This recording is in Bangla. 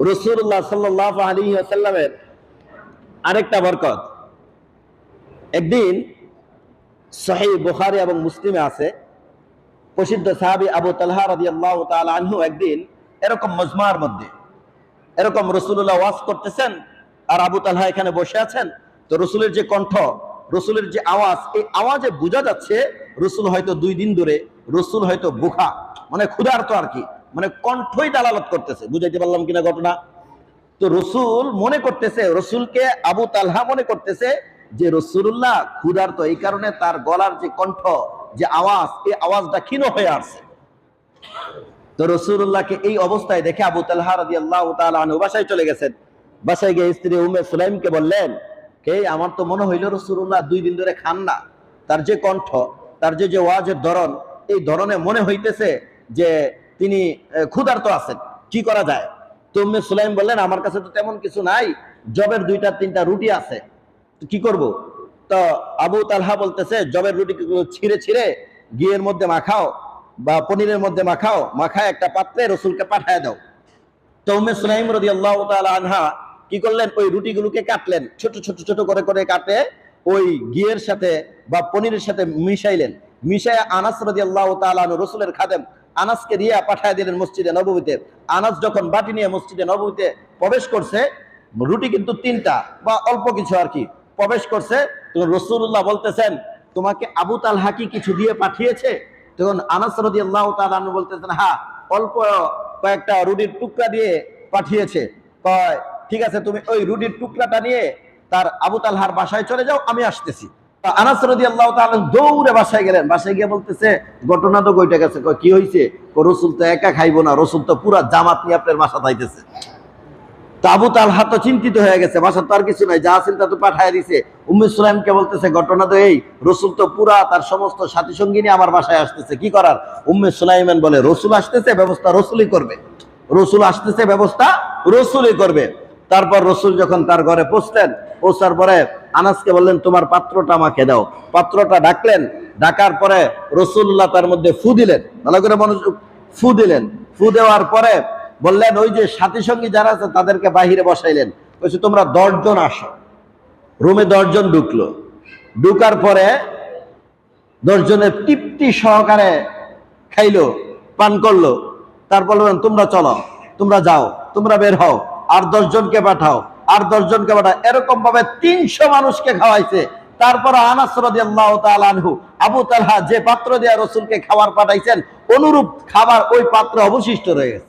রাসূলুল্লাহ সাল্লাল্লাহু আলাইহি ওয়াসাল্লামের আরেকটা বরকত, একদিন সহিহ বুখারী এবং মুসলিমে আছে, প্রসিদ্ধ সাহাবী আবু তালহা রাদিয়াল্লাহু তাআলা আনহু একদিন এরকম মজমার মধ্যে এরকম রাসূলুল্লাহ ওয়াজ করতেছেন, আর আবু তালহা এখানে বসে আছেন। তো রাসূলের যে কণ্ঠ, রাসূলের যে আওয়াজ, এই আওয়াজে বোঝা যাচ্ছে রাসূল হয়তো 2 দিন ধরে, রাসূল হয়তো ভুখা, মানে ক্ষুধার্ত আর কি, মানে কণ্ঠই দালালত করতেছে। বুঝাইতে পারলাম কিনা ঘটনা? তো রাসূল মনে করতেছে, রাসূলকে আবু তালহা মনে করতেছে যে রাসূলুল্লাহ ক্ষুধার্ত, এই কারণে তার গলার যে কণ্ঠ, যে আওয়াজ, এই আওয়াজটা ক্ষীণ হয়ে আসছে। তো রাসূলুল্লাহকে এই অবস্থায় দেখে আবু তালহা রাদিয়াল্লাহু তাআলা আনহু বাসায় চলে গেছেন। বাসায় গিয়ে স্ত্রী উম্মে সুলাইমকে বললেন, কে আমার তো মনে হইল রাসূলুল্লাহ 2 দিন ধরে খান না, তার যে কণ্ঠ, তার যে ওয়াজের ধরন, এই ধরনে মনে হইতেছে যে তিনি ক্ষুধার্ত আছেন, কি করা যায়? তো উম্মে সুলাইম বললেন, আমার কাছে তো তেমন কিছু নাই, জবের 2-3টা রুটি আছে, তো কি করব? তো আবু তালহা বলতেছে, জবের রুটিগুলো ছিঁড়ে ছিঁড়ে ঘিয়ের মধ্যে মাখাও বা পনিরের মধ্যে মাখাও, মাখায় একটা পাত্রে রাসূলকে পাঠায় দাও। তো উম্মে সুলাইম রাদিয়াল্লাহু তাআলা আনহা কি করলেন, ওই রুটিগুলোকে কাটলেন, ছোট ছোট ছোট করে করে কাটে ওই ঘিয়ের সাথে বা পনিরের সাথে মিশাইলেন। মিশায় আনাস রাদিয়াল্লাহু তাআলা আনহু, রাসূলের খাদেম, আনাসকে দিয়ে পাঠায় দিলেন মসজিদে নববীতে। আনাস যখন বাটি নিয়ে মসজিদে নববীতে প্রবেশ করছে, রুটি কিন্তু 3টা বা অল্প কিছু আর কি, প্রবেশ করছে, তখন রাসূলুল্লাহ বলতেছেন, তোমাকে আবু তালহা কি কিছু দিয়ে পাঠিয়েছে? তখন আনাস রাদিয়াল্লাহু তাআলা আনহু বলতেছেন, হ্যাঁ, অল্প কয়েকটা রুটির টুকরা দিয়ে পাঠিয়েছে। কয়, ঠিক আছে, তুমি ওই রুটির টুকরাটা নিয়ে তার আবু তালহার বাসায় চলে যাও, আমি আসতেছি। আনাস রাদিয়াল্লাহু তাআলা দৌড়ে বাসায় গেলেন। বাসায় গিয়ে বলতেছে, ঘটনা তো কইটা গেছে। কয়, কি হইছে? রাসূল তো একা খাইবো না, রাসূল তো পুরা জামাত নিয়ে আপনার বাসা যাইতেছে। তো আবু তালহা তো চিন্তিত হয়ে গেছে, বাসার তো আর কিছু নাই, যা আছেন তা তো পাঠায় দিছে। উম্মে সুলাইমকে বলতেছে, ঘটনা তো এই, রাসূল তো পুরা তার সমস্ত সাথী সঙ্গী নিয়ে আমার বাসায় আসতেছে, কি করার? উম্মে সুলাইমান বলে, রাসূল আসতেছে, ব্যবস্থা রাসূলই করবে। রাসূল আসতেছে, ব্যবস্থা রাসূলই করবে। তারপর রাসূল যখন তার ঘরে পৌঁছলেন, পৌঁছার পরে আনাসকে বললেন, তোমার পাত্রটা আমাকে দাও। পাত্রটা ডাকলেন, ডাকার পরে রাসূলুল্লাহ তার মধ্যে ফু দিলেন, ভালো করে মনোযোগ, ফু দিলেন। ফু দেওয়ার পরে বললেন, ওই যে সাথী সঙ্গী যারা আছে তাদেরকে বাহিরে বসাইলেন, বলছে তোমরা 10 জন আসো। রুমে 10 জন ঢুকলো। ঢুকার পরে 10 জনের তৃপ্তি সহকারে খাইলো, পান করলো। তারপর বললেন, তোমরা চলো, তোমরা যাও, তোমরা বের হও, আর 10 জনকে পাঠাও, আর 10 জনকে পাঠাও। এরকম ভাবে 300 মানুষকে খাওয়াইছে। তারপর আনাস রাদিয়াল্লাহু তাআলা আনহু, আবু তালহা যে পাত্র দিয়ে রাসূলকে খাবার পাঠাইছেন, অনুরূপ খাবার ওই পাত্রে অবশিষ্ট রয়ে গেছে।